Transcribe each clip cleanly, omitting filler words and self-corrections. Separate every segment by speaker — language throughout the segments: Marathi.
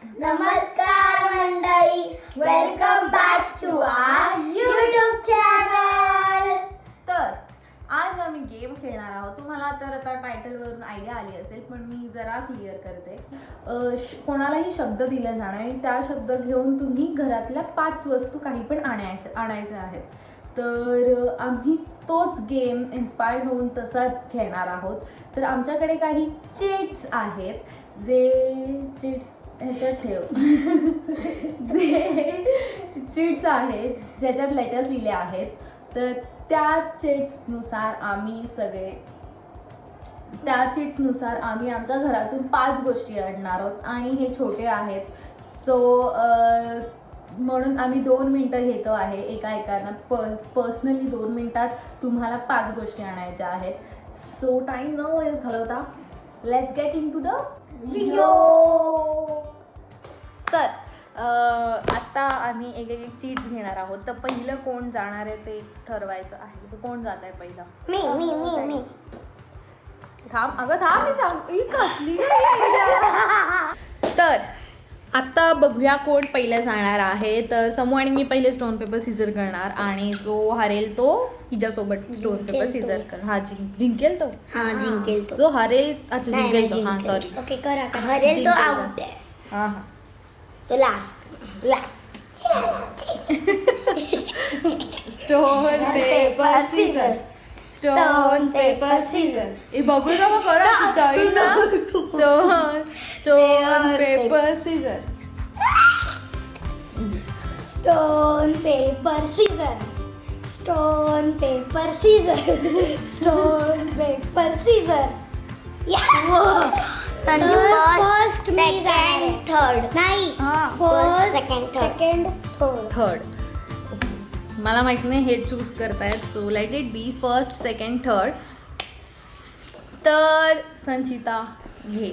Speaker 1: नमस्कार मंडळी, welcome back to our YouTube channel.
Speaker 2: तर आज आम्ही गेम खेळणार आहोत. तुम्हाला तर आता टायटलवरून आयडिया आली असेल, पण मी जरा क्लिअर करते. कोणालाही शब्द दिले जाणार आणि त्या शब्द घेऊन तुम्ही घरातल्या 5 वस्तू काही पण आणायच्या आहेत. तर आम्ही तोच गेम इन्स्पायर्ड होऊन तसाच खेळणार आहोत. तर आमच्याकडे काही चीट्स आहेत, जे चीट्स ह्याच्यात ठेव जे चीट्स आहेत ज्याच्यात लेटर्स लिहिले आहेत. तर त्या चीट्सनुसार आम्ही आमच्या घरातून 5 गोष्टी आणणार आहोत आणि हे छोटे आहेत. सो म्हणून आम्ही 2 मिनटं घेतो आहे एकाना. पर्सनली 2 मिनटात तुम्हाला 5 गोष्टी आणायच्या आहेत. सो टाईम न वेस्ट घालवता let's get into the video. तर आता आम्ही एक चीट्स घेणार आहोत. तर पहिलं कोण जाणार आहे ते ठरवायचं आहे. तर कोण जात आहे पहिलं?
Speaker 1: मी
Speaker 2: थांब मी सांग कसली. तर आता बघूया कोण पहिलं जाणार आहे. तर समूह आणि मी पहिले स्टोन पेपर सीझर करणार आणि जो हरेल तो हिच्यासोबत स्टोन पेपर सीझर कर. हा जिंकेल तो.
Speaker 1: जिंकेल तो.
Speaker 2: जो हरेल अच्छा जिंकेल तो. हा सॉरी.
Speaker 1: ओके करा. हरेल तो आउट आहे.
Speaker 2: हा
Speaker 1: तो last.
Speaker 2: Stone paper scissor. Stone paper scissor. हे बघू का मग करा ना. Stone paper scissor.
Speaker 1: Stone paper scissor. Stone paper scissor. Stone paper scissor. First मी जाणार आहे. थर्ड नाही. First second
Speaker 2: third. मला माहित नाही हे चूज करतायत. So let it be first second third. तर संचिता घे.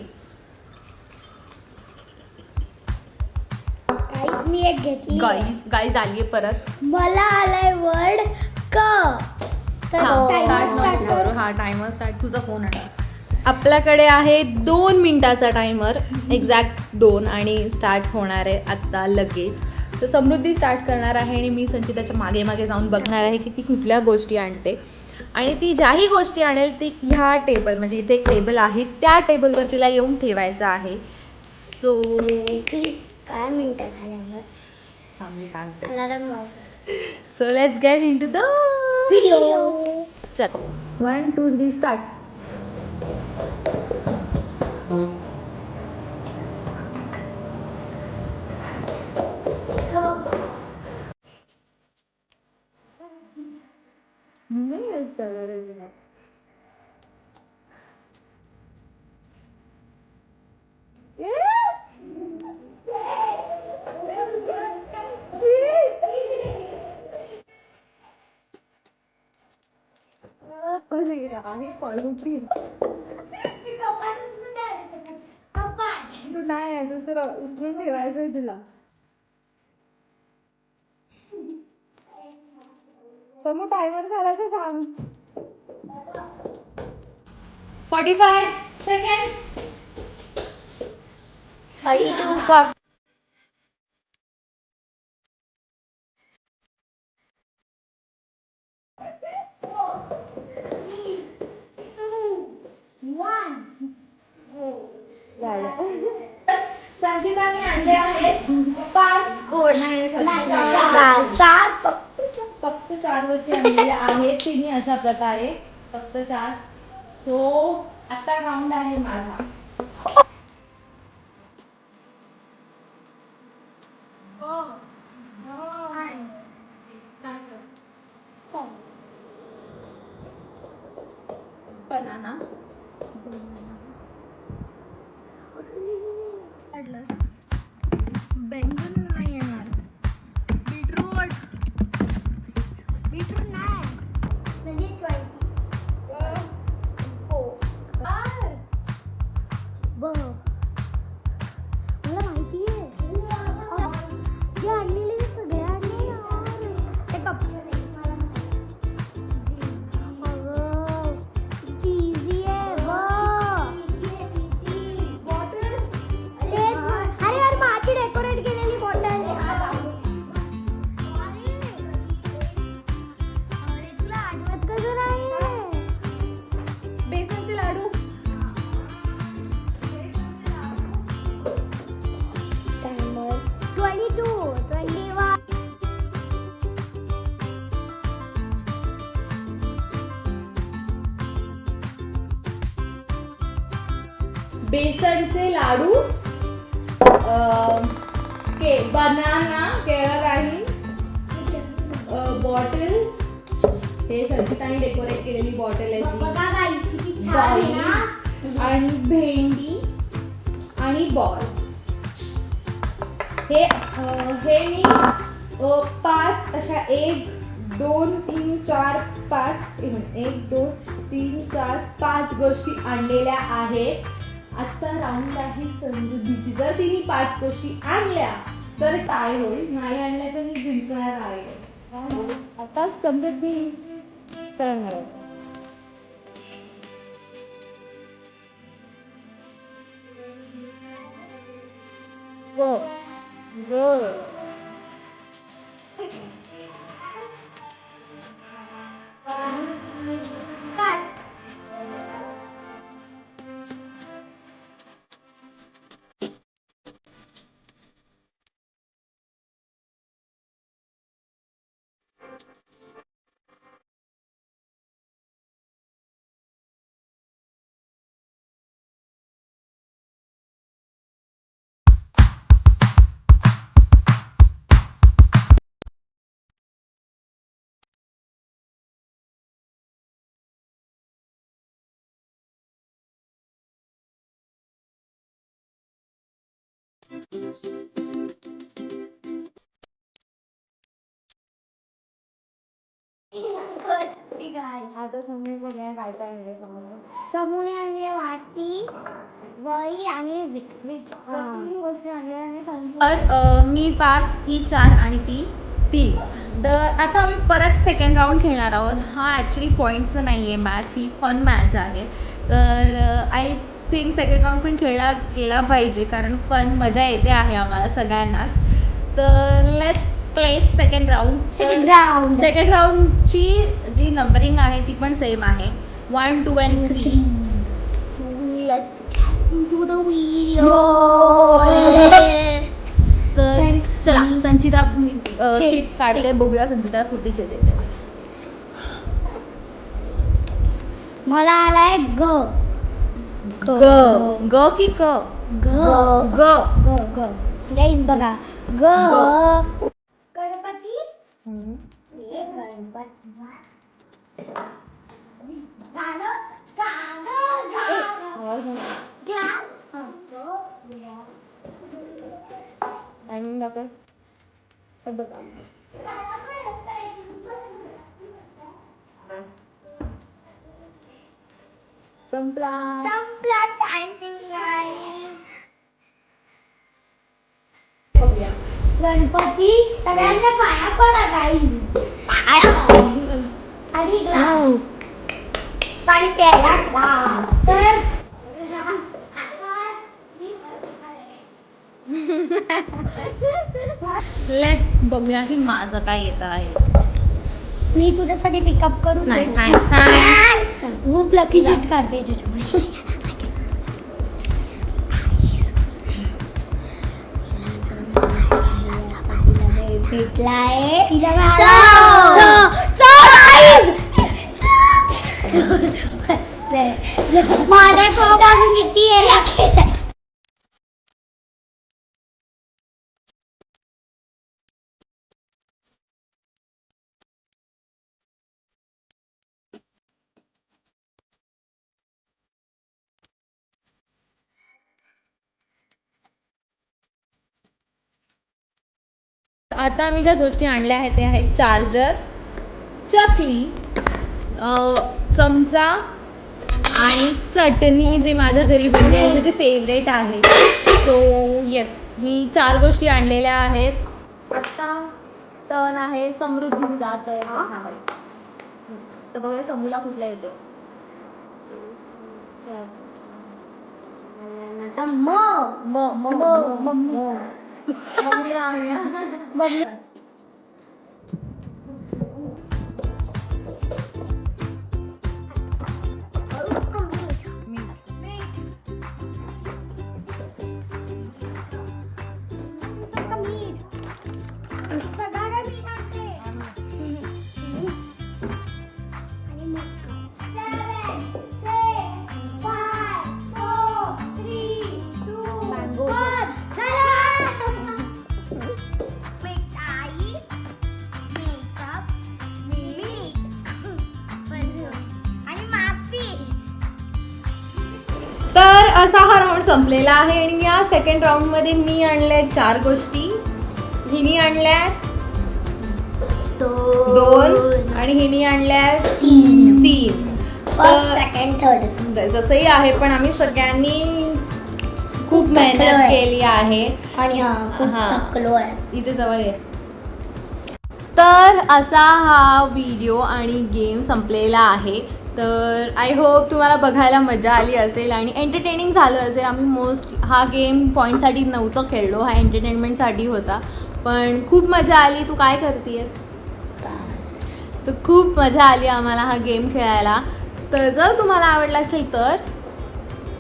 Speaker 1: गाईज मी एक घेतली.
Speaker 2: गाईज आलीये परत.
Speaker 1: मला आलाय वर्ड क.
Speaker 2: हा टायमर स्टार्ट. तुझा फोन आहे. आपल्याकडे आहे 2 मिनिटाचा टायमर. एक्झॅक्ट 2 आणि स्टार्ट होणार आहे आता लगेच. तर समृद्धी स्टार्ट करणार आहे आणि मी संचिताच्या मागे जाऊन बघणार आहे की ती कुठल्या गोष्टी आणते. आणि ती ज्याही गोष्टी आणेल ती ह्या टेबल, म्हणजे इथे एक टेबल आहे त्या टेबलवर तिला येऊन ठेवायचं आहे. सो
Speaker 1: काय मिनिटं झाल्यावर
Speaker 2: मी सांगते.
Speaker 1: चल
Speaker 2: so let's get into the
Speaker 1: video.
Speaker 2: चल 1 2 3 स्टार्ट. नाही दुसरं उचलून ठेवायचंय तुला. तर मग टायमर झाल्याचं सांग. 45 सेकंड.
Speaker 1: 32
Speaker 2: संचिताने आणले आहेत 5 गोड.
Speaker 1: चार
Speaker 2: फक्त 4 गोष्टी आणलेल्या आहेत तिने अशा प्रकारे. फक्त 4. सो आता राऊंड आहे माझा. बनाना. बेंगन नाही येणार. बीटरूट
Speaker 1: नाही म्हणजे 20. मला माहिती आहे. जे आणलेले सगळे आणले यार. ते कपचे अगं किती इझी
Speaker 2: बेसनचे लाडू, बनाना, केळं राही, बॉटल, हे संचिताने डेकोरेट केलेली बॉटल आहे
Speaker 1: बघा गाईस किती छान आहे ना.
Speaker 2: आणि भेंडी आणि बॉल. हे मी 5 अशा 1 2 3 4 5 1 2 3 4 5 गोष्टी आणलेल्या आहेत. आता राऊंड आहे समृद्धीची. जर तिने 5 गोष्टी आणल्या तर काय होईल, नाही आणल्या तर मी जिंकणार आहे. आता समृद्धी करणार. आता समोर बघूया काय काय आहे.
Speaker 1: समोर आणले वाटी, वही आणि
Speaker 2: तर मी 5, ही 4 आणि ती 3. तर आता आम्ही परत सेकंड राऊंड खेळणार आहोत. हा ॲक्च्युली पॉईंट्सचं नाही आहे मॅच, ही फन मॅच आहे. तर आय थिंक सेकंड राऊंड पण केला पाहिजे, कारण फन मजा येते आहे आम्हाला सगळ्यांनाच. तर let's play second round. Second राऊंडची जी नंबरिंग आहे ती पण सेम आहे, 1 2 and 3.
Speaker 1: Let's get into the video.
Speaker 2: तर चला संचिता चिप्स काढते, बघूया संचिता कुठली चिट येते.
Speaker 1: मला आलाय ग.
Speaker 2: ग की क? ग.
Speaker 1: गाईस बघा, ग गणपती.
Speaker 2: संपला.
Speaker 1: गणपती सगळ्यांना पाया पडा गाईस. आणि ग्लास पाणी प्यायला. तर
Speaker 2: लेट्स बघूया की माझं काय येत आहे.
Speaker 1: मी तुझ्यासाठी पिकअप करू.
Speaker 2: नाही.
Speaker 1: खूप लकी चिट करते त्याच्यामुळे. भेटलाय माझ्या पासून किती आहे.
Speaker 2: आता आम्ही ज्या गोष्टी आणल्या आहेत ते आहेत चार्जर, चकली, चमचा आणि चटणी, जी माझ्या घरी बनली आहे, माझी फेवरेट आहे. सो येस, ही 4 गोष्टी आणलेल्या आहेत. आता टर्न आहे समृद्धी जात आहे. तर बघूया समूला कुठल्या येतो. असा हा राऊंड संपलेला आहे आणि या सेकंड राऊंड मध्ये मी आणल्या 4 गोष्टी, हिनी आणल्या 2 आणि हिनी आणल्या 3.
Speaker 1: फर्स्ट सेकंड थर्ड
Speaker 2: जसंही आहे पण आम्ही सगळ्यांनी खूप मेहनत केली आहे
Speaker 1: आणि खूप
Speaker 2: हा.
Speaker 1: थकलो आहे.
Speaker 2: इथे जवळ आहे. तर असा हा व्हिडिओ आणि गेम संपलेला आहे. तर आय होप तुम्हाला बघायला मजा आली असेल आणि एंटरटेनिंग झालं असेल. आम्ही हा गेम पॉईंटसाठी नव्हतं खेळलो, हा एंटरटेनमेंटसाठी होता, पण खूप मजा आली. तू काय करतेस? तर खूप मजा आली आम्हाला हा गेम खेळायला. तर जर तुम्हाला आवडला असेल तर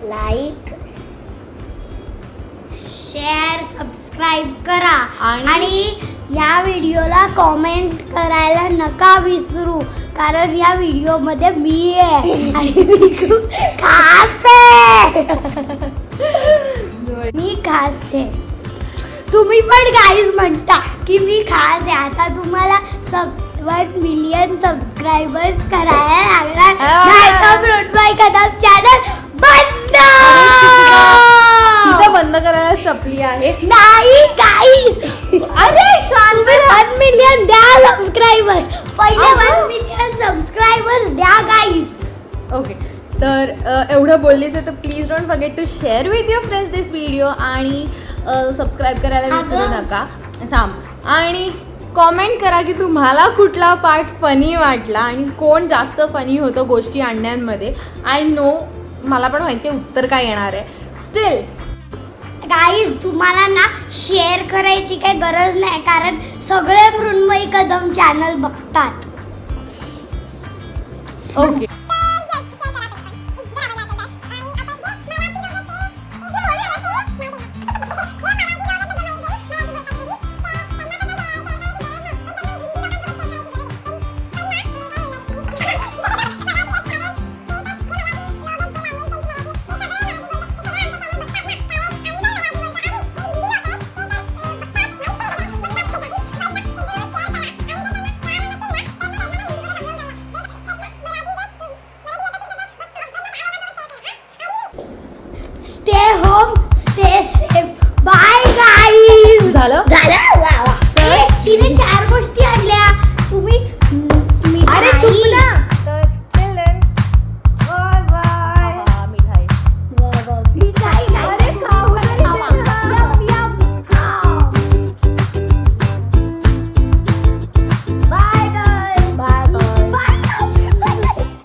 Speaker 1: लाईक, शेअर, सबस्क्राईब करा आणि या व्हिडिओला कॉमेंट करायला नका विसरू, कारण या व्हिडिओमध्ये मी आहे आणि मी खूप खास आहे. मी खास आहे. तुम्ही पण गाईज म्हणता की मी खास आहे. आता तुम्हाला 1 मिलियन सबस्क्रायबर्स करायला लागणार, नाहीतर मृण्मयी कदम चॅनल बंद.
Speaker 2: तिथं बंद करायला स्टपली आहे.
Speaker 1: नाही गाईज, अरे शांत, 1 मिलियन द्या सबस्क्रायबर्स. पहिले 1 मिलियन सबस्क्रायबर्स द्या गाईज.
Speaker 2: ओके, तर एवढं बोललीच आहे तर please don't forget to share with your friends this video आणि सबस्क्राईब करायला विसरू नका. थांब आणि कॉमेंट करा की तुम्हाला कुठला पार्ट फनी वाटला आणि कोण जास्त फनी होतं गोष्टी आणण्यामध्ये. आय नो, मला पण माहिती आहे उत्तर काय येणार आहे. स्टील
Speaker 1: गाईज तुम्हाला ना शेअर करायची काही गरज नाही, कारण सगळे मृण्मयी कदम चॅनल बघतात.
Speaker 2: Okay.
Speaker 1: Stay home, stay safe. Bye guys.
Speaker 2: झालं?
Speaker 1: झालं. वा वा. तिने 4 गोष्टी आणल्या. तुम्ही